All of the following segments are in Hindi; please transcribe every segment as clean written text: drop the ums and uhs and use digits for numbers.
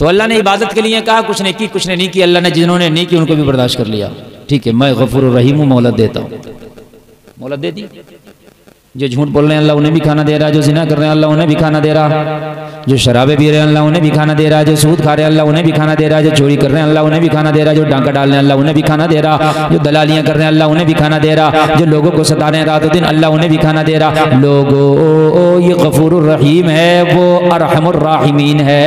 तो अल्लाह ने इबादत के लिए कहा, कुछ ने की कुछ ने नहीं की। अल्लाह ने जिन्होंने नहीं की उनको भी बर्दाश्त कर लिया। ठीक है, मैं गफूर रहीम हूँ, मोहलत देता हूँ। मोहलत दे दी। जो झूठ बोल रहे हैं अल्लाह उन्हें भी खाना दे रहा है, जो जिना कर रहे हैं अल्लाह उन्हें भी खाना दे रहा है, जो शराबे पी रहे हैं अल्लाह उन्हें भी खाना दे रहा है, जो सूद खा रहे हैं अल्लाह उन्हें भी खाना दे रहा है, जो चोरी कर रहे हैं अल्लाह उन्हें भी खाना दे रहा है, जो डांका डाल रहे हैं अल्लाह उन्हें भी खाना दे रहा, जो दलालियां कर रहे हैं अल्लाह उन्हें भी खाना दे रहा, जो लोगों को सता रहे हैं रात दिन अल्लाह उन्हें भी खाना दे रहा। लोगों, ये गफूरुर रहीम है, वो अरहमुर राहिमीन है,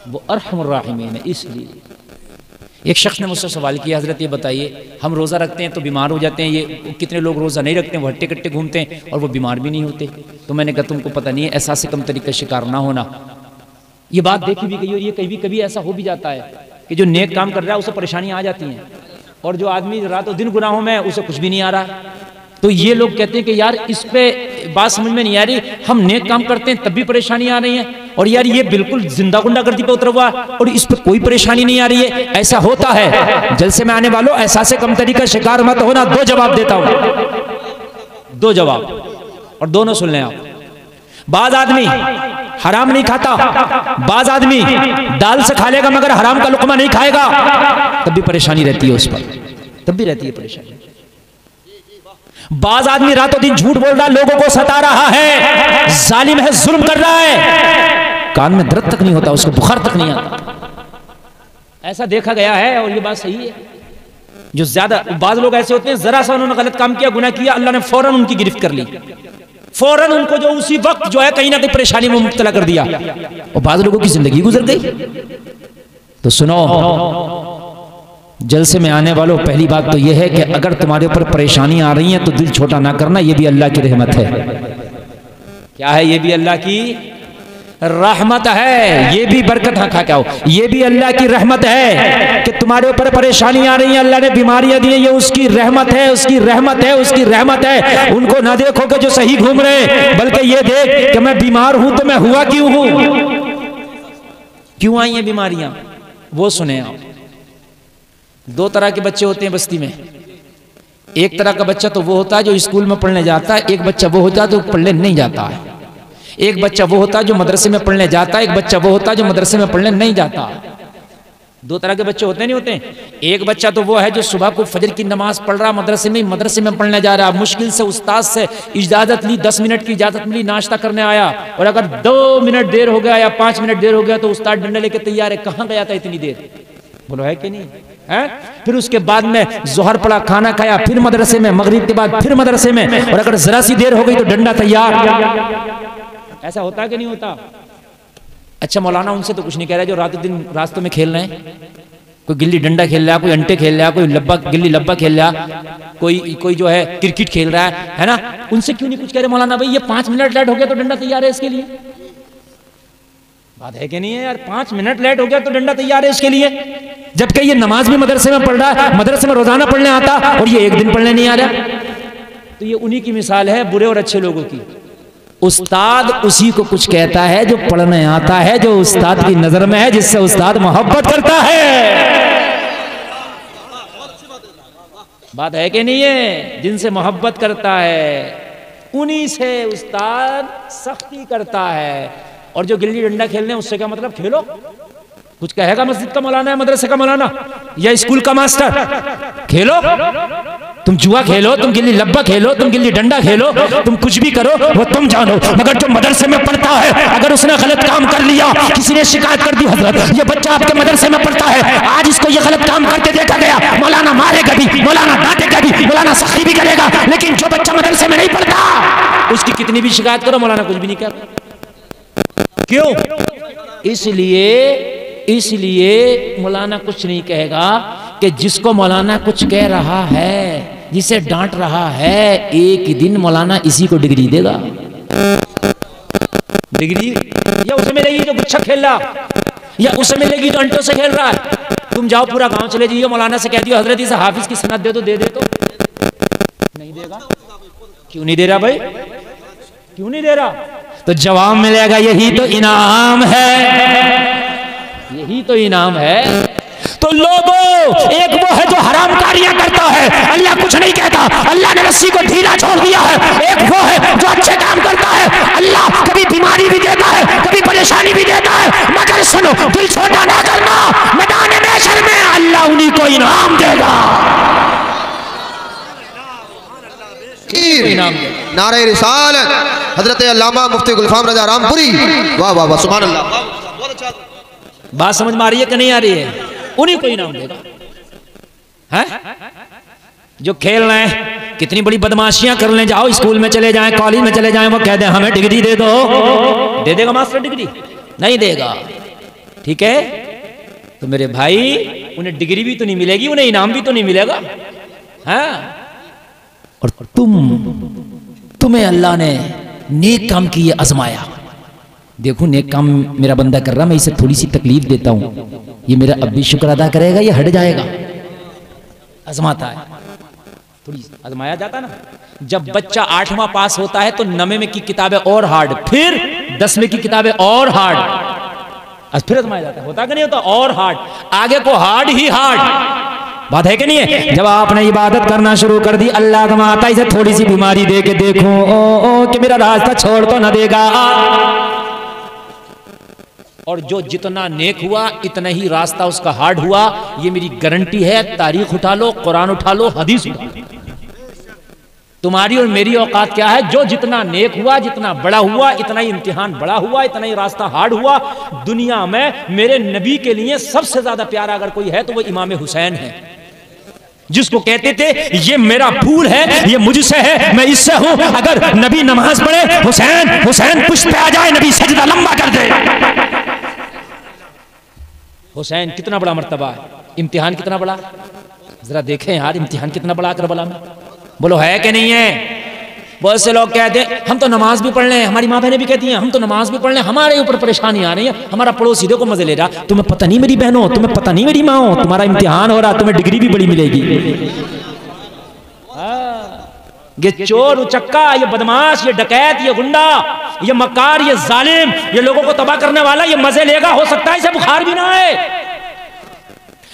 वो अरहमुर राहिमीन है। इसलिए एक शख्स ने मुझसे सवाल किया, हजरत ये बताइए हम रोज़ा रखते हैं तो बीमार हो जाते हैं, ये कितने लोग रोज़ा नहीं रखते हैं, वो हट्टे कट्टे घूमते हैं और वो बीमार भी नहीं होते। तो मैंने कहा तुमको पता नहीं है एहसास कम तरीके शिकार ना होना। ये बात देखी भी गई और ये कभी कभी ऐसा हो भी जाता है कि जो नेक काम कर रहा है उसे परेशानियाँ आ जाती हैं, और जो आदमी रातों दिन गुनाहों में उसे कुछ भी नहीं आ रहा। तो ये लोग कहते हैं कि यार इस पे बात समझ में नहीं आ रही, हम नेक काम करते हैं तब भी परेशानी आ रही है, और यार ये बिल्कुल जिंदा गुंडागर्दी पे उतरा हुआ और इस पर कोई परेशानी नहीं आ रही है। ऐसा होता है। जलसे में आने वालों एहसास कम तरीका शिकार मत होना। दो जवाब देता हूं, दो जवाब, और दोनों सुन लें आप। बाज आदमी हराम नहीं खाता, बाज आदमी दाल से खा लेगा मगर हराम का लुकमा नहीं खाएगा, तब भी परेशानी रहती है उस पर, तब भी रहती है परेशानी। बाज आदमी रातों दिन झूठ बोल रहा, लोगों को सता रहा है, जालिम है, जुल्म कर रहा है, कान में दर्द तक नहीं होता, उसको बुखार तक नहीं आता। ऐसा देखा गया है और ये बात सही है। जो ज्यादा बाज लोग ऐसे होते हैं, जरा सा उन्होंने गलत काम किया, गुनाह किया, अल्लाह ने फौरन उनकी गिरफ्त कर ली, फौरन उनको जो उसी वक्त जो है कहीं ना कहीं परेशानी में मुब्तला कर दिया, और बाज लोगों की जिंदगी गुजर गई। तो सुनो जलसे में आने वालों, पहली बात तो यह है कि अगर तुम्हारे ऊपर परेशानी आ रही है तो दिल छोटा ना करना, यह भी अल्लाह की रहमत है। क्या है? ये भी अल्लाह की रहमत है, ये भी बरकत खा क्या हो, ये भी अल्लाह की रहमत है कि तुम्हारे ऊपर परेशानी आ रही है, अल्लाह ने बीमारियां दी है, ये उसकी रहमत है, उसकी रहमत है, उसकी रहमत है। उनको ना देखो कि जो सही घूम रहे, बल्कि ये देख कि मैं बीमार हूं तो मैं हुआ क्यों हूं, क्यों आई है बीमारियां, वो सुने आप। दो तरह के बच्चे होते हैं बस्ती में। एक तरह का बच्चा तो वो होता है जो स्कूल में पढ़ने जाता है, एक बच्चा वो होता है जो पढ़ने नहीं जाता है, एक बच्चा वो होता है जो मदरसे में पढ़ने जाता है, एक बच्चा वो होता है जो मदरसे में पढ़ने नहीं जाता। दो तरह के बच्चे होते नहीं होते? एक बच्चा तो वो है जो सुबह को फजर की नमाज पढ़ रहा, मदरसे में पढ़ने जा रहा, मुश्किल से उस्ताद से इजाजत ली, 10 मिनट की इजाजत मिली, नाश्ता करने आया, और अगर 2 मिनट देर हो गया या 5 मिनट देर हो गया तो उस्ताद डंडा लेके तैयार है, कहाँ गया था इतनी देर, बोलो है कि नहीं है? फिर उसके बाद में जोहर पड़ा, खाना खाया, फिर मदरसे में, मगरिब के बाद फिर मदरसे में, और अगर जरा सी देर हो गई तो डंडा तैयार। ऐसा होता है कि नहीं होता? अच्छा मौलाना उनसे तो कुछ नहीं कह रहा जो रातों दिन रास्तों में खेल रहे हैं, कोई गिल्ली डंडा खेल रहा है, कोई अंटे खेल रहा है, कोई लब्बा गिल्ली लब्बा खेल रहा है, कोई जो है क्रिकेट खेल रहा है ना, उनसे क्यों नहीं कुछ कह रहे मौलाना भाई ये 5 मिनट लेट हो गया तो डंडा तैयार है इसके लिए? बात है कि नहीं है यार? 5 मिनट लेट हो गया तो डंडा तैयार है इसके लिए, जबकि ये नमाज भी मदरसे में पढ़ रहा है, मदरसे में रोजाना पढ़ने आता और ये एक दिन पढ़ने नहीं आ रहा। तो ये उन्हीं की मिसाल है बुरे और अच्छे लोगों की। उस्ताद उसी को कुछ कहता है जो पढ़ने आता है, जो उस्ताद की नजर में है, जिससे उस्ताद मोहब्बत करता है। बात है कि नहीं है? जिनसे मोहब्बत करता है उन्हीं से उस्ताद सख्ती करता है। और जो गिल्ली डंडा खेलने उससे क्या मतलब? खेलो, कुछ कहेगा मस्जिद का मौलाना है, मदरसे का मौलाना या स्कूल का मास्टर, खेलो, तुम जुआ खेलो, तुम गिल्ली लब्बा खेलो, तुम गिल्ली डंडा खेलो, तुम कुछ भी करो, वो तुम जानो। मगर जो मदरसे में पढ़ता है, अगर उसने गलत काम कर लिया, किसी ने शिकायत कर दी, हजरत ये बच्चा आपके मदरसे में पढ़ता है, आज इसको ये गलत काम करते देखा गया, मौलाना मारेगा भी, मौलाना डांटेगा भी, मौलाना सख्ती भी करेगा, लेकिन जो बच्चा मदरसे में नहीं पढ़ता उसकी कितनी भी शिकायत करो मौलाना कुछ भी नहीं कहता। क्यों? इसलिए मौलाना कुछ नहीं कहेगा कि जिसको मौलाना कुछ कह रहा है, जिसे डांट रहा है, एक दिन मौलाना इसी को डिग्री देगा। डिग्री या उसे मिलेगी जो गुच्छा खेल रहा, या उसे मिलेगी जो अंटों से खेल रहा है। तुम जाओ पूरा गांव चले जाइए, मौलाना से कह दियो हजरत इसे हाफिज की सनद दे दो, दे दे तो नहीं देगा। क्यों नहीं दे रहा भाई? क्यों नहीं दे रहा? तो जवाब मिलेगा यही तो इनाम है, यही तो इनाम है। तो लोगों, एक वो है जो हरामकारियां करता है, अल्लाह कुछ नहीं कहता, अल्लाह ने रस्सी को ढीला छोड़ दिया है। एक वो है जो अच्छे काम करता है, अल्लाह कभी बीमारी भी देता है, कभी परेशानी भी देता है, मगर लो, दिल छोटा ना करना, मैदान महशर में अल्लाह उन्हीं को इनाम देगा। नारे रिसालत हजरत अल्लामा मुफ्ती गुलफाम रजा रामपुरी, वाह वाह वाह, सुभान अल्लाह। बात समझ में आ रही है कि नहीं आ रही है? उन्हीं को इनाम देगा। है जो खेल रहे हैं, कितनी बड़ी बदमाशियां कर ले, जाओ स्कूल में चले जाएं, कॉलेज में चले जाएं, वो कह दे हमें डिग्री दे दो, दे देगा मास्टर डिग्री? नहीं देगा। ठीक है, तो मेरे भाई उन्हें डिग्री भी तो नहीं मिलेगी, उन्हें इनाम भी तो नहीं मिलेगा। हाँ, और तुम्हें अल्लाह ने नेक काम किए आजमाया। देखो नेक काम मेरा बंदा कर रहा, मैं इसे थोड़ी सी तकलीफ देता हूं, ये मेरा अब भी शुक्र अदा करेगा, ये हट जाएगा। आजमाता है, थोड़ी आजमाया जाता ना। जब बच्चा 8वां पास होता है तो 9वें में की किताबें और हार्ड, फिर 10वें की किताबें और हार्ड, फिर आजमाया जाता है। होता कि नहीं होता? और हार्ड, आगे को हार्ड ही हार्ड। बात है कि नहीं है? जब आपने इबादत करना शुरू कर दी, अल्लाह आजमाता इसे थोड़ी सी बीमारी दे के देखो कि मेरा रास्ता छोड़ तो ना देगा। और जो जितना नेक हुआ इतना ही रास्ता उसका हार्ड हुआ, ये मेरी गारंटी है। तारीख उठा लो, कुरान उठा लो, हदीस उठा लो। तुम्हारी और मेरी औकात क्या है? जो जितना नेक हुआ, जितना बड़ा हुआ, इतना ही इम्तिहान बड़ा हुआ, इतना ही रास्ता हार्ड हुआ। दुनिया में मेरे नबी के लिए सबसे ज्यादा प्यारा अगर कोई है तो वो इमाम हुसैन है, जिसको कहते थे ये मेरा फूल है, ये मुझसे है, मैं इससे हूं। अगर नबी नमाज पढ़े, हुसैन हुसैन पुष्ट पे आ जाए, नबी सजदा लंबा कर दे। हुसैन कितना बड़ा मर्तबा है, इम्तिहान कितना बड़ा। जरा देखें यार, इम्तिहान कितना बड़ा करबला में। बोलो है कि नहीं है? बहुत से लोग कहते हैं हम तो नमाज भी पढ़ लें, हमारी माँ बहनें भी कहती हैं हम तो नमाज भी पढ़ लें, हमारे ऊपर परेशानी आ रही है, हमारा पड़ोसी देखो मजे ले रहा। तुम्हें पता नहीं मेरी बहनों, तुम्हें पता नहीं मेरी माँ, तुम्हारा इम्तिहान हो रहा, तुम्हें डिग्री भी बड़ी मिलेगी। ये चोर उचक्का, ये बदमाश, ये डकैत, ये गुंडा, ये मक्कार, ये जालिम, ये लोगों को तबाह करने वाला, ये मजे लेगा। हो सकता है इसे बुखार भी ना आए,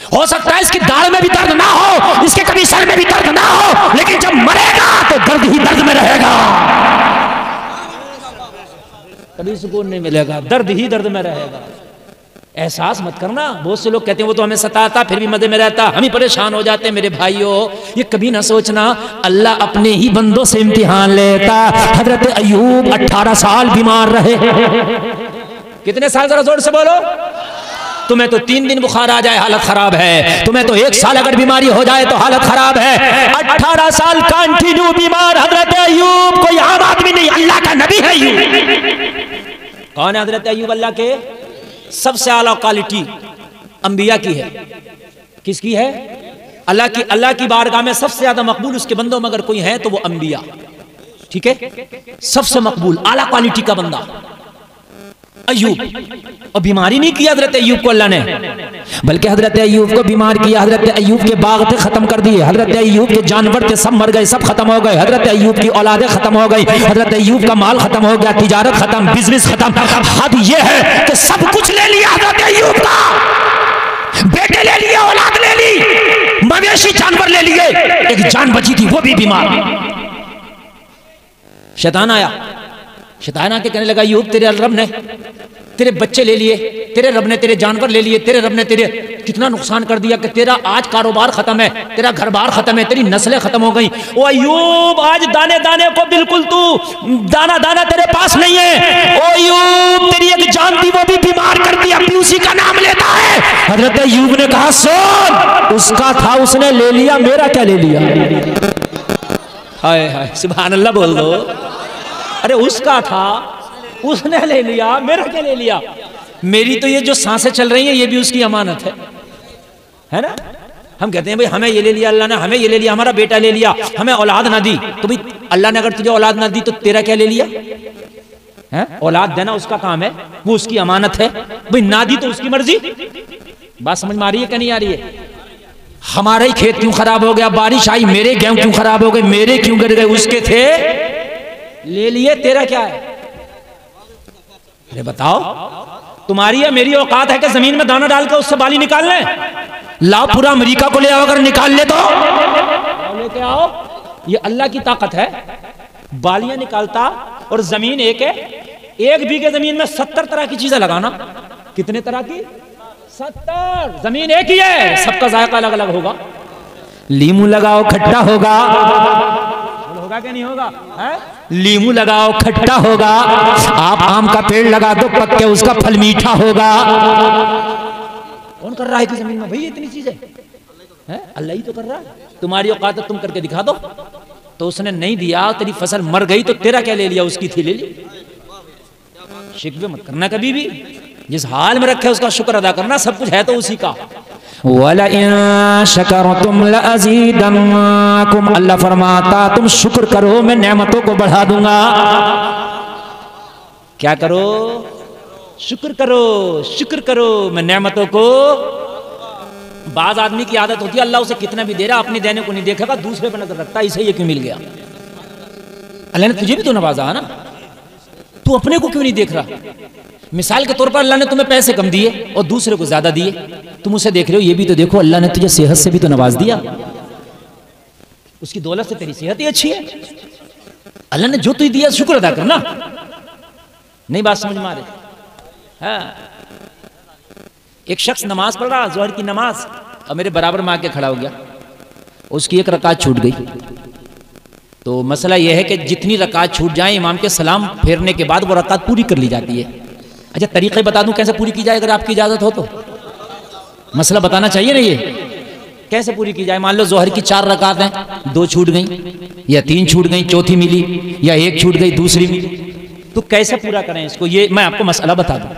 हो सकता है इसकी दाढ़ में भी दर्द ना हो, इसके कभी सर में भी दर्द ना हो, लेकिन जब मरेगा तो दर्द ही दर्द में रहेगा, कभी सुकून नहीं मिलेगा, दर्द ही दर्द में रहेगा। एहसास मत करना। बहुत से लोग कहते हैं वो तो हमें सताता फिर भी मजे में रहता, हम ही परेशान हो जाते हैं। मेरे भाइयों, ये कभी ना सोचना अल्लाह अपने ही बंदों से इम्तिहान लेता। हजरत अय्यूब 18 साल बीमार रहे। कितने साल? जरा जोर से बोलो। तुम्हें तो 3 दिन बुखार आ जाए हालत खराब है, तुम्हें तो 1 साल अगर बीमारी हो जाए तो हालत खराब है। 18 साल कंटिन्यू बीमार हजरत अय्यूब कोई आम आदमी नहीं, अल्लाह का नबी है। अय्यूब कौन है? हजरत अय्यूब अल्लाह के सबसे आला क्वालिटी अंबिया की है। किसकी है? अल्लाह की। अल्लाह की बारगाह में सबसे ज्यादा मकबूल उसके बंदों में अगर कोई है तो वो अंबिया। ठीक है, सबसे मकबूल आला क्वालिटी का बंदा अय्यूब। और बीमारी नहीं किया हजरत अय्यूब को अल्लाह ने, बल्कि हजरत अय्यूब को बीमार किया। हजरत अय्यूब के बाग थे खत्म कर दिए, हजरत अय्यूब के जानवर थे सब मर गए, सब खत्म हो गए। हजरत अय्यूब की औलादें खत्म हो गई, हजरत अय्यूब का माल खत्म हो गया, तिजारत खत्म, बिजनेस खत्म। हद ये है कि सब कुछ ले लिया हजरत अय्यूब का, बेटे ले लिए, औलाद ले ली, मवेशी जानवर ले लिए, एक जान बची थी वो भी बीमार। शैतान आया, शैतान आके कहने लगा अय्यूब तेरे रब ने तेरे बच्चे ले लिए, तेरे रब ने तेरे जानवर ले लिए, तेरे रब ने तेरे कितना नुकसान कर दिया कि तेरा आज कारोबार खत्म है, तेरा घर बार खत्म है, तेरी नस्लें खत्म हो गई। ओ अय्यूब आज दाने दाने को बिल्कुल तू दाना दाना तेरे पास नहीं है। ओ अय्यूब तेरी एक जान थी वो भी बीमार कर दी, अभी उसी का नाम लेता है। हजरत अय्यूब ने कहा सुन, उसका था उसने ले लिया, मेरा क्या ले लिया? हाय हाय सुभान अल्लाह बोल दो। अरे उसका था उसने ले लिया, मेरा क्या ले लिया? मेरी तो ये जो सांसें चल रही हैं ये भी उसकी अमानत है ना। हम कहते हैं भाई हमें ये ले लिया अल्लाह ने, हमें ये ले लिया, हमारा बेटा ले लिया, हमें औलाद ना दी। तो भाई अल्लाह ने अगर तुझे औलाद ना दी तो तेरा क्या ले लिया है? औलाद देना उसका काम है, वो उसकी अमानत है। भाई ना दी तो उसकी मर्जी। बात समझ में आ रही है क्या नहीं आ रही है? हमारा ही खेत क्यों खराब हो गया, बारिश आई, मेरे गेहूं क्यों खराब हो गए, मेरे क्यों गिर गए, उसके थे ले लिए, तेरा क्या है? अरे बताओ, तुम्हारी या मेरी औकात है कि जमीन में दाना डाल के उससे बाली निकाल लें? लाओ पूरा अमेरिका को ले आओ, अगर निकाल ले तो लेके आओ। ये अल्लाह की ताकत है, बालियां निकालता। और जमीन एक है, 1 बीघे जमीन में 70 तरह की चीजें लगाना। कितने तरह की? 70। जमीन एक ही है, सबका जायका अलग अलग होगा। लीमू लगाओ खट्टा होगा, होगा क्या नहीं होगा? है? लीमू लगाओ खट्टा होगा। आप आम का पेड़ लगा दो, पक के उसका फल मीठा होगा। कौन कर रहा है कि जमीन में भाई इतनी चीजें? है? अल्लाह ही तो कर रहा है। तुम्हारी औकात तुम करके दिखा दो। तो उसने नहीं दिया, तेरी फसल मर गई, तो तेरा क्या ले लिया? उसकी थी ले ली। शिकवे मत करना कभी भी। जिस हाल में रखे उसका शुक्र अदा करना, सब कुछ है तो उसी का। वला इन शकरतुम लअज़ीदन्नकुम, अल्लाह फरमाता तुम शुक्र करो मैं नेमतों को बढ़ा दूंगा। क्या करो? शुक्र करो, शुक्र करो मैं नेमतों को। बाज आदमी की आदत होती है अल्लाह उसे कितना भी दे रहा, अपने देने को नहीं देखेगा, दूसरे पर नजर रखता है, इसे ये क्यों मिल गया? अल्लाह ने तुझे भी तो नवाजा है ना, तू अपने को क्यों नहीं देख रहा? मिसाल के तौर पर अल्लाह ने तुम्हें पैसे कम दिए और दूसरे को ज्यादा दिए, तुम उसे देख रहे हो, ये भी तो देखो अल्लाह ने तुझे सेहत से भी तो नवाज दिया, उसकी दौलत से तेरी सेहत ही अच्छी है। अल्लाह ने जो तुझे दिया शुक्र अदा करना। नहीं बात समझ में आ रही? हाँ। एक शख्स नमाज पढ़ रहा, जोहर की नमाज, और मेरे बराबर में आके खड़ा हो गया, उसकी एक रकात छूट गई। तो मसला यह है कि जितनी रकात छूट जाए इमाम के सलाम फेरने के बाद वो रकात पूरी कर ली जाती है। अच्छा तरीक़े बता दूं कैसे पूरी की जाए अगर आपकी इजाज़त हो तो? मसला बताना चाहिए ना, ये कैसे पूरी की जाए? मान लो जोहर की 4 रकात हैं, 2 छूट गई या 3 छूट गई, चौथी मिली, या 1 छूट गई दूसरी मिली, तो कैसे पूरा करें इसको? ये मैं आपको मसला बता दूं।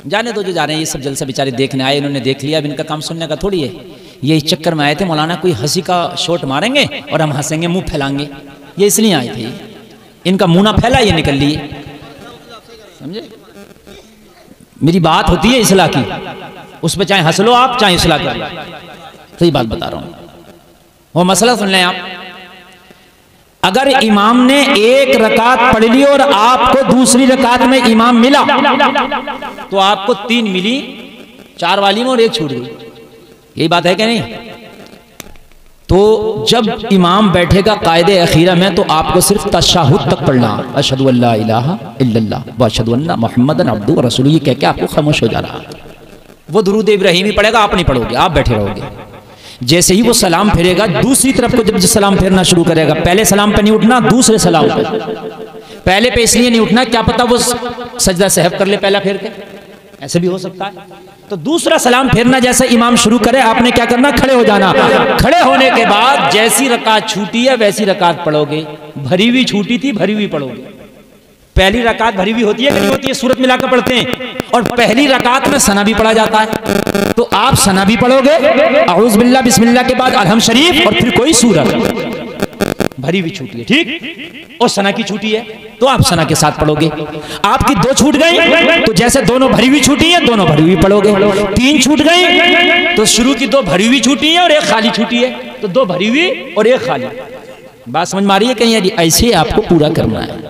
जाने दो जो जा रहे हैं, ये सब जलसा बेचारे देखने आए, इन्होंने देख लिया, अब इनका काम सुनने का थोड़ी है। ये इस चक्कर में आए थे मौलाना कोई हंसी का शॉट मारेंगे और हम हंसेंगे, मुंह फैलाएंगे, ये इसलिए आए थे। इनका मुंह ना फैला, ये निकल लिए, समझे? मेरी बात होती है इस्लाह की, उस पर चाहे हंस लो आप, चाहे इस्लाह कर लो, सही बात बता रहा हूं। वो मसला सुन लें आप। अगर इमाम ने 1 रकात पढ़ ली और आपको दूसरी रकात में इमाम मिला, तो आपको 3 मिली, 4 वाली में और 1 छूट गई, यही बात है क्या नहीं? तो जब इमाम बैठेगा कायदे अखीरा में, तो आपको सिर्फ तशहुद तक पढ़ना, अशहदु अल्ला इलाहा इल्लल्लाह व अशहदु अन्ना मुहम्मदन अब्दुहु व रसूलुहु, ये कह के आपको खामोश हो जाना। वो दुरूद इब्राहिमी पढ़ेगा, आप नहीं पढ़ोगे, आप बैठे रहोगे। जैसे ही वो सलाम फेरेगा, दूसरी तरफ को जब सलाम फेरना शुरू करेगा, पहले सलाम पे नहीं उठना, दूसरे सलाम पे। पहले पे इसलिए नहीं उठना, क्या पता वो सजदा सहव कर ले पहला फेर के, ऐसे भी हो सकता है। तो दूसरा सलाम फेरना जैसे इमाम शुरू करे, आपने क्या करना? खड़े हो जाना। खड़े होने के बाद जैसी रकात छूटी है वैसी रकात पढ़ोगे। भरी हुई छूटी थी, भरी हुई पढ़ोगे। पहली रकात भरी हुई होती है कि नहीं होती है? सूरत मिलाकर पढ़ते हैं, और पहली रकात में सना भी पढ़ा जाता है, तो आप सना भी पढ़ोगे, अऊज़ु बिल्लाह बिस्मिल्लाह के बाद अलहम शरीफ, और फिर कोई सूरत भरी हुई छूटी है, ठीक, और सना की छूटी है, तो आप सना के साथ पढ़ोगे। आपकी 2 छूट गई, तो जैसे दोनों भरी हुई छूटी है, दोनों भरी हुई पढ़ोगे। 3 छूट गई, तो शुरू की 2 भरी हुई छूटी है और 1 खाली छूटी है, तो 2 भरी हुई और 1 खाली। बात समझ में आ रही है कहीं? ऐसे आपको पूरा करना है।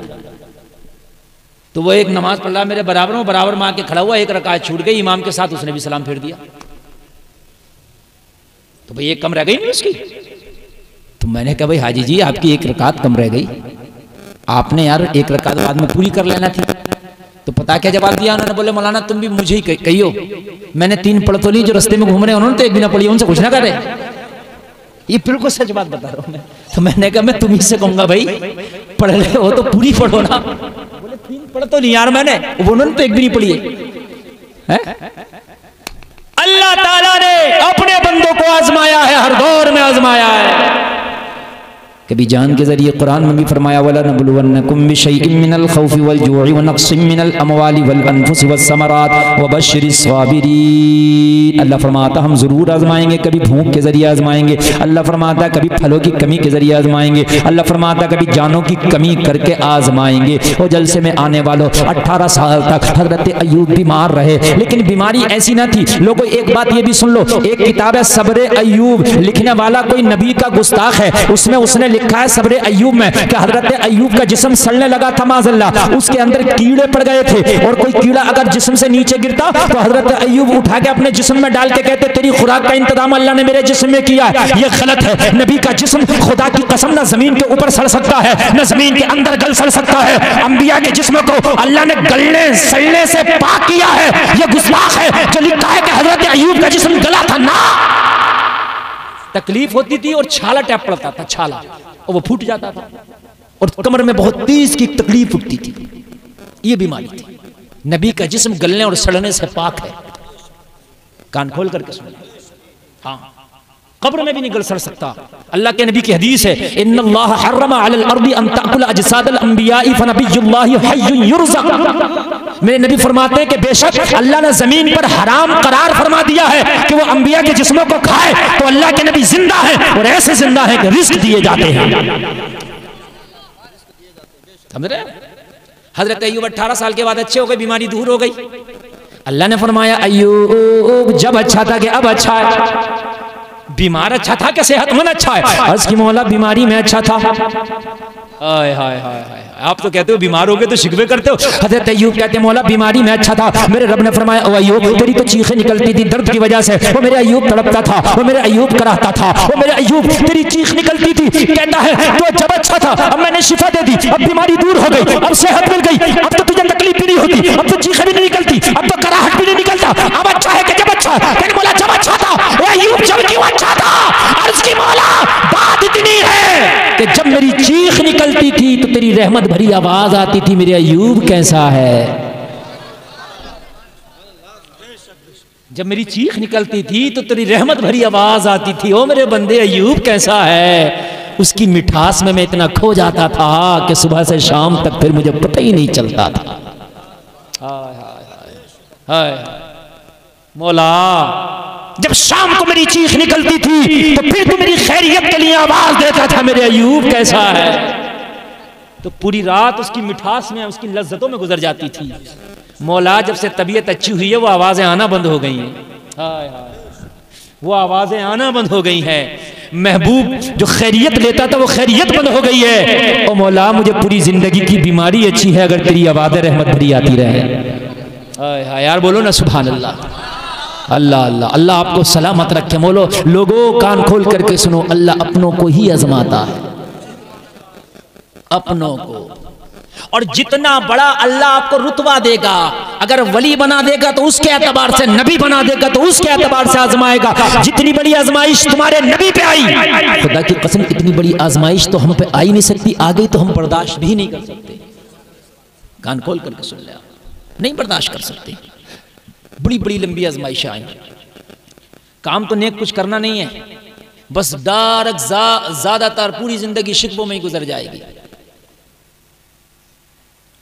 तो वो एक नमाज पढ़ रहा मेरे बराबर में आके खड़ा हुआ, 1 रकात छूट गई, इमाम के साथ उसने भी सलाम फेर दिया, तो भाई 1 कम रह गई नहीं उसकी। तो मैंने कहा भाई हाजी जी आपकी 1 रकात कम रह गई, आपने यार 1 रकात बाद में पूरी कर लेना थी। तो पता क्या जवाब दिया उन्होंने? बोले मौलाना तुम भी मुझे ही कहियो, मैंने 3 पढ़ तो ली, जो रास्ते में घूम रहे उन्होंने तो 1 भी ना पढ़ी, उनसे कुछ ना करे। ये बिल्कुल सच बात बता रहा हूं मैं। तो मैंने कहा मैं तुम्ही से कहूंगा भाई पढ़ ले हो तो पूरी पढ़ो ना। बोले 3 पढ़ तो नहीं यार मैंने, उन्होंने तो 1 भी नहीं पढ़ी है। अल्लाह ताला ने अपने बंदों को आजमाया है, हर दौर में आजमाया है। कभी जान के जरिए कुरान में भी फरमाया, वला नबलुवन्नकुम बिशैइन मिनल खौफि वल जुइ व नक्सिम मिनल अमवालि वल अनफुसि वस समरात व बश्शिरिस साबिरीन। अल्लाह फरमाता हम जरूर आजमाएंगे, कभी भूख के जरिए आजमाएंगे, अल्लाह फरमाता कभी फलों की कमी के जरिए आजमाएंगे, अल्लाह फरमाता कभी जानों की कमी करके आजमाएंगे। और जलसे में आने वालों 18 साल तक हजरत अय्यूब बीमार रहे, लेकिन बीमारी ऐसी ना थी। लोगों एक बात ये भी सुन लो, एक किताब है सब्र अय्यूब, लिखने वाला कोई नबी का गुस्ताख है, उसमें उसने लिखा है सब्र अय्यूब में कि हजरत अय्यूब का जिस्म सड़ने लगा था माज़अल्लाह, उसके अंदर कीड़े पड़ गए थे और कोई कीड़ा अगर जिस्म से नीचे गिरता तो हजरत अय्यूब उठा के अपने जिस्म में डाल के कहते तेरी खुराक का इंतजाम अल्लाह ने मेरे जिस्म में किया है। ये गलत है। नबी का जिस्म खुदा की कसम न जमीन के ऊपर सड़ सकता है न जमीन के अंदर गल सड़ सकता है। अंबिया के जिस्म को अल्लाह ने गलने सड़ने से पाक किया है। ये गुस्ताख है जो लिखा है कि हजरत अय्यूब का जिस्म गला था। ना तकलीफ होती थी और छाला टैप पड़ता था, छाला, और वो फूट जाता था और कमर में बहुत तेज की तकलीफ उठती थी। ये बीमारी थी। नबी का जिस्म गलने और सड़ने से पाक है। कान खोल करके सुन। हाँ, कब्र में भी नहीं गल सड़ सकता। अल्लाह के नबी की हदीस है इन्नल्लाह हर्रमा अलल अर्दी अन ताकुल अजसादल अंबियाई फनबियुल्लाहि हय्युन युरज़क़। मेरे नबी फरमाते हैं कि बेशक अल्लाह ने जमीन पर हराम करार फरमा दिया है कि वो अंबिया के जिस्मों को खाए, तो अल्लाह के नबी जिंदा है और ऐसे जिंदा है कि रिस्क दिए जाते हैं। समझ रहे? हजरत अय्यूब 18 साल के बाद अच्छे हो गए, बीमारी दूर हो गई। अल्लाह ने फरमाया अय्यूब जब अच्छा था कि अब अच्छा है। बीमार अच्छा था कि सेहतमंद अच्छा है? अर्ज़ की मौला बीमारी में अच्छा था। हाय हाय हाय हाय, आप तो कहते हो बीमार हो गए तो शिकवे करते हो। हज़रत अय्यूब कहते हैं मौला बीमारी में अच्छा था। मेरे रब ने फरमाया ओ अय्यूब तेरी तो चीखें निकलती थी दर्द की वजह से, वो मेरे अय्यूब तड़पता था, वो मेरे अय्यूब कराहता था, वो मेरे अय्यूब तेरी चीख निकलती थी। कहता है तो जब अच्छा था, अब मैंने शिफा दे दी, अब बीमारी दूर हो गई, अब सेहत मिल गई, अब तो तुझे तकलीफ भी नहीं होती, अब तो चीखें भी नहीं निकलती, अब तो कराहट भी नहीं निकलता। अब अच्छा है कि जब अच्छा? कहने बोला जब अच्छा था। अय्यूब जब क्यों अच्छा था? अर्ज़ की मौला बात इतनी है कि जब मेरी चीख निकलती थी तो तेरी रहमत भरी आवाज आती थी मेरे अय्यूब कैसा है। जब मेरी चीख निकलती थी तो तेरी रहमत भरी आवाज आती थी ओ मेरे बंदे अय्यूब कैसा है। उसकी मिठास में मैं इतना खो जाता था कि सुबह से शाम तक फिर मुझे पता ही नहीं चलता था। हाय हाय हाय हाय मौला, जब शाम को मेरी चीख निकलती थी तो फिर तू मेरी खैरियत के लिए आवाज देता था मेरे अय्यूब कैसा है। तो पूरी रात उसकी मिठास में उसकी लज्जतों में गुजर जाती थी। मौला जब से तबीयत अच्छी हुई है वो आवाजें आना बंद हो गई हैं। हाय हाय, वो आवाजें आना बंद हो गई हैं। महबूब जो खैरियत लेता था वो खैरियत बंद हो गई है। ओ मौला मुझे पूरी जिंदगी की बीमारी अच्छी है अगर तेरी आवाज़ें रहमत भरी आती रहे। हाय हाय यार बोलो ना सुभान अल्लाह। अल्लाह अल्लाह अल्लाह आपको सलामत रखे। बोलो लोगों कान खोल करके सुनो, अल्लाह अपनों को ही आजमाता है, अपनों को। और जितना बड़ा अल्लाह आपको रुतबा देगा, अगर वली बना देगा तो उसके एतबार से, नबी बना देगा तो उसके एतबार से आजमाएगा। जितनी बड़ी आजमाइश तुम्हारे नबी पे आई, खुदा की कसम इतनी बड़ी आजमाइश तो हम पे आई नहीं सकती, आ गई तो हम बर्दाश्त भी नहीं कर सकते। कान खोल करके सुन ले, नहीं बर्दाश्त कर सकते। बड़ी बड़ी लंबी आजमाइश आई। काम तो नेक कुछ करना नहीं है, बस डायरेक्ट ज्यादातर पूरी जिंदगी शिकवों में ही गुजर जाएगी।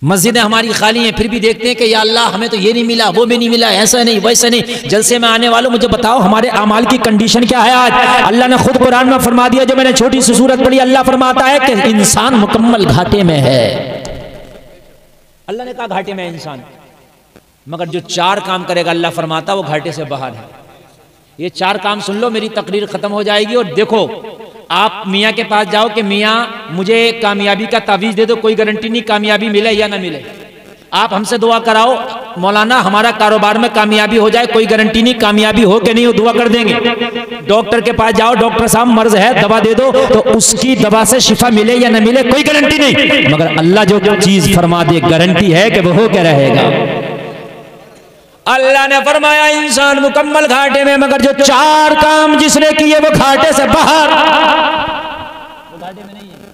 मस्जिदें हमारी खाली हैं, फिर भी देखते हैं कि या अल्लाह हमें तो ये नहीं मिला, वो भी नहीं मिला, ऐसा नहीं वैसा नहीं। जलसे में आने वालों मुझे बताओ हमारे अमाल की कंडीशन क्या है आज? अल्लाह ने खुद कुरान में फरमा दिया, जो मैंने छोटी सी सूरत पढ़ी, अल्लाह फरमाता है कि इंसान मुकम्मल घाटे में है। अल्लाह ने कहा घाटे में है इंसान, मगर जो 4 काम करेगा अल्लाह फरमाता वो घाटे से बाहर है। ये 4 काम सुन लो, मेरी तकरीर खत्म हो जाएगी। और देखो आप मियाँ के पास जाओ कि मियाँ मुझे कामयाबी का तावीज़ दे दो, कोई गारंटी नहीं कामयाबी मिले या ना मिले। आप हमसे दुआ कराओ मौलाना हमारा कारोबार में कामयाबी हो जाए, कोई गारंटी नहीं कामयाबी हो कि नहीं हो, दुआ कर देंगे। डॉक्टर के पास जाओ, डॉक्टर साहब मर्ज है दवा दे दो, तो उसकी दवा से शिफा मिले या ना मिले कोई गारंटी नहीं, मगर अल्लाह जो चीज फरमा दे गारंटी है कि वो हो क्या रहेगा। अल्लाह ने फरमाया इंसान मुकम्मल घाटे में, मगर जो 4 काम जिसने किए वो घाटे से बाहर, वो घाटे में नहीं है।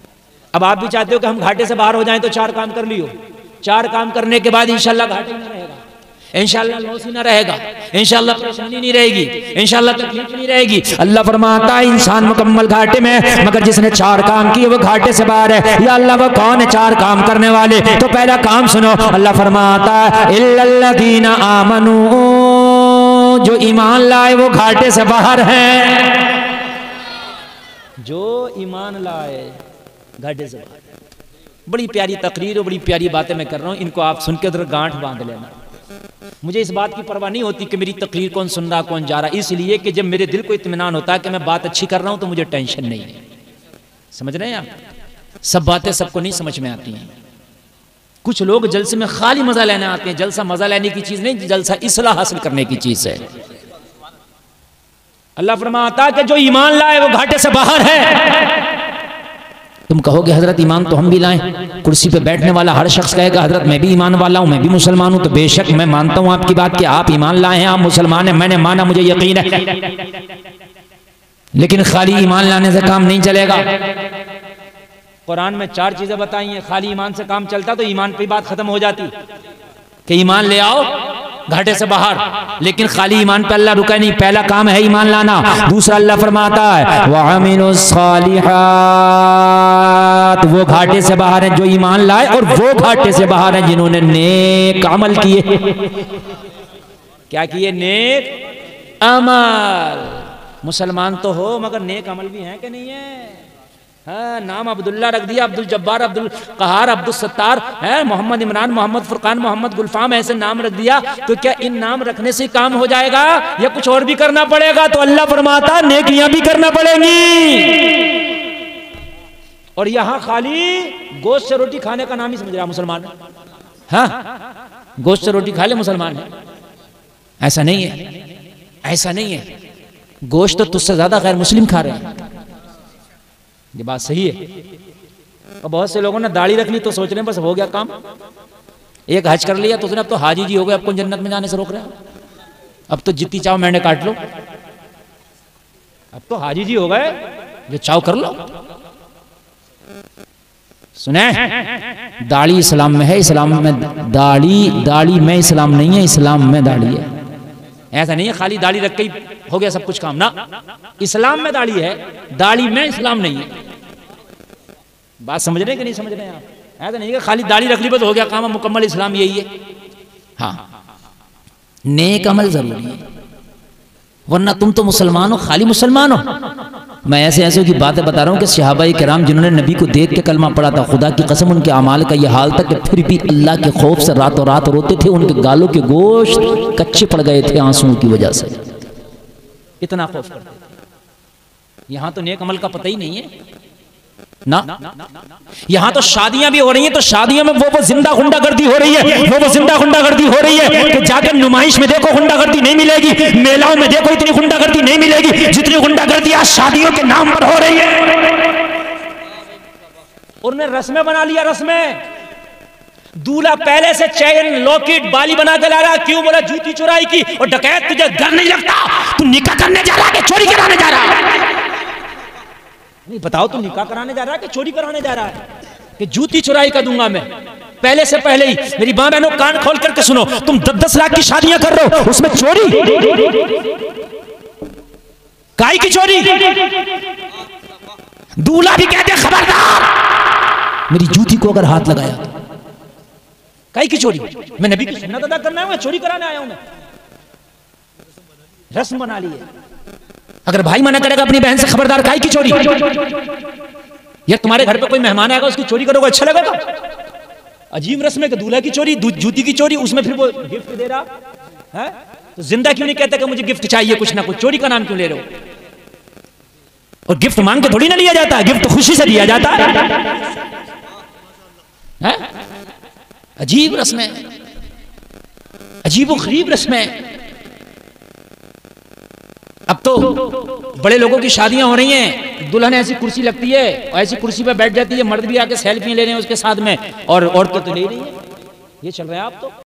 अब आप भी चाहते हो कि हम घाटे से बाहर हो जाएं तो 4 काम कर लियो। 4 काम करने के बाद इंशाल्लाह घाटे में रहेगा, इंशाल्लाह लॉस ही ना रहेगा, इंशाल्लाह परेशानी नहीं रहेगी, इंशाल्लाह तकलीफ नहीं रहेगी। अल्लाह फरमाता है इंसान मुकम्मल घाटे में, मगर जिसने 4 काम किए वो घाटे से बाहर है। या अल्लाह वो कौन है 4 काम करने वाले? तो पहला काम सुनो, अल्लाह फरमाता है इल्लल्लज़ीना आमनू, जो ईमान लाए वो घाटे से बाहर है। जो ईमान लाए घाटे से बाहर। बड़ी प्यारी तकरीर और बड़ी प्यारी बातें मैं कर रहा हूँ, इनको आप सुन के उधर गांठ बांध लेना। मुझे इस बात की परवाह नहीं होती कि मेरी तकरीर कौन सुन रहा कौन जा रहा, इसलिए कि जब मेरे दिल को इत्मीनान होता है कि मैं बात अच्छी कर रहा हूं तो मुझे टेंशन नहीं है। समझ रहे हैं आप? सब बातें सबको नहीं समझ में आती हैं। कुछ लोग जलसे में खाली मजा लेने आते हैं। जलसा मजा लेने की चीज नहीं, जलसा इस्लाह हासिल करने की चीज है। अल्लाह फरमाता कि जो ईमान लाए वो घाटे से बाहर है। तुम कहोगे हजरत ईमान तो हम भी लाएं। कुर्सी पे बैठने वाला हर शख्स कहेगा हजरत मैं भी ईमान वाला हूं, मैं भी मुसलमान हूं। तो बेशक मैं मानता हूं आपकी बात कि आप ईमान लाए हैं, आप मुसलमान हैं, मैंने माना, मुझे यकीन है। लेकिन खाली ईमान लाने से काम नहीं चलेगा। कुरान में 4 चीजें बताई हैं। खाली ईमान से काम चलता तो ईमान पे बात खत्म हो जाती कि ईमान ले आओ घाटे से बाहर। लेकिन खाली ईमान पे अल्लाह रुका नहीं। पहला काम है ईमान लाना। दूसरा अल्लाह फरमाता है वअमिलुस सालिहात, वो घाटे से बाहर है जो ईमान लाए, और वो घाटे से बाहर है जिन्होंने नेक अमल किए। क्या किए? नेक अमल। मुसलमान तो हो मगर नेक अमल भी है कि नहीं है? हाँ, नाम अब्दुल्ला रख दिया, अब्दुल जब्बार, अब्दुल कहार, अब्दुल सत्तार है, मोहम्मद इमरान, मोहम्मद फुरकान, मोहम्मद गुलफाम, ऐसे नाम रख दिया। तो क्या इन नाम रखने से काम हो जाएगा या कुछ और भी करना पड़ेगा? तो अल्लाह फरमाता नेकियां भी करना पड़ेंगी। और यहां खाली गोश्त से रोटी खाने का नाम ही समझ रहा मुसलमान है। हाँ, गोश्त से रोटी खा ले मुसलमान है, ऐसा नहीं है, ऐसा नहीं है। गोश्त तो तुझसे ज्यादा गैर मुस्लिम खा रहे हैं। ये बात सही है। और बहुत से लोगों ने दाढ़ी रख ली तो सोच रहे हैं बस हो गया काम। एक हज कर लिया तो उसने अब तो हाजी जी हो गए, आपको जन्नत में जाने से रोक रहे हैं। अब तो जितनी चाहो मैंने काट लो, अब तो हाजी जी हो गए, जो चाहो कर लो। सुने, दाढ़ी इस्लाम में है, इस्लाम में दाढ़ी में इस्लाम नहीं है, इस्लाम में दाढ़ी है। ऐसा नहीं है खाली दाढ़ी रख के ही हो गया सब कुछ काम ना। इस्लाम में दाढ़ी है, दाढ़ी में इस्लाम नहीं है। बात समझ रहे हैं कि नहीं समझ रहे हैं आप? ऐसा नहीं है खाली दाढ़ी रख ली बस हो गया काम, मुकम्मल इस्लाम यही है। हाँ, नेक अमल जरूरी है, वरना तुम तो मुसलमान हो, खाली मुसलमान हो। मैं ऐसे ऐसे की बातें बता रहा हूँ कि सहाबाए किराम जिन्होंने नबी को देख के कलमा पढ़ा था, खुदा की कसम उनके अमाल का यह हाल था कि फिर भी अल्लाह के खौफ से रातों रात रोते थे। उनके गालों के गोश्त कच्चे पड़ गए थे आंसुओं की वजह से, इतना खौफ करते थे। यहां तो नेक अमल का पता ही नहीं है ना। यहां तो शादियां भी हो रही हैं, तो शादियों में वो जिंदा गुंडागर्दी हो रही है, वो जिंदा गुंडागर्दी हो रही है कि जाकर नुमाइश में देखो गुंडागर्दी नहीं मिलेगी, मेलाओं में देखो इतनी गुंडागर्दी नहीं मिलेगी जितनी गुंडागर्दी आज शादियों के नाम पर हो रही है। उन्होंने रस्में बना लिया, रस्में। दूल्हा पहले से चैन लॉकेट बाली बना के ला रहा। क्यों? बोला जूती चुराई की। और डकैत तुझे डर नहीं लगता? तू निकाह करने जा रहा है कि चोरी कराने जा रहा है? नहीं, बताओ तू निकाह कराने जा रहा है कि चोरी कराने जा रहा है? कि जूती चुराई कर दूंगा मैं पहले से पहले ही। मेरी मां बहनों कान खोल करके सुनो, तुम 10-10 लाख की शादियां कर रहे हो, उसमें चोरी, काई की चोरी? दूल्हा भी कहते खबरदार, मेरी जूती को अगर हाथ लगाया तो काई की चोरी? मैं नबी की सुन्नत अदा करना है, चोरी कराने आया हूं मैं। रस्म बना ली है। अगर भाई मना करेगा अपनी बहन से खबरदार, काई की चोरी? यार तुम्हारे घर पे कोई मेहमान आएगा उसकी चोरी करोगे, अच्छा लगेगा? अजीब रस्म है कि दूल्हा की चोरी, जूती की चोरी, उसमें फिर वो गिफ्ट दे रहा है। तो जिंदा क्यों नहीं कहता कि मुझे गिफ्ट चाहिए कुछ ना कुछ? चोरी का नाम क्यों ले रहे हो? और गिफ्ट मांग के थोड़ी ना लिया जाता है, गिफ्ट तो खुशी से दिया जाता है। अजीब रस्में, अजीब व गरीब रस्में। अब तो बड़े लोगों की शादियां हो रही हैं, दुल्हन ऐसी कुर्सी लगती है और ऐसी कुर्सी पर बैठ जाती है, मर्द भी आके सेल्फी ले रहे हैं उसके साथ में, और औरतें तो ले रही है। ये चल रहा है आप तो।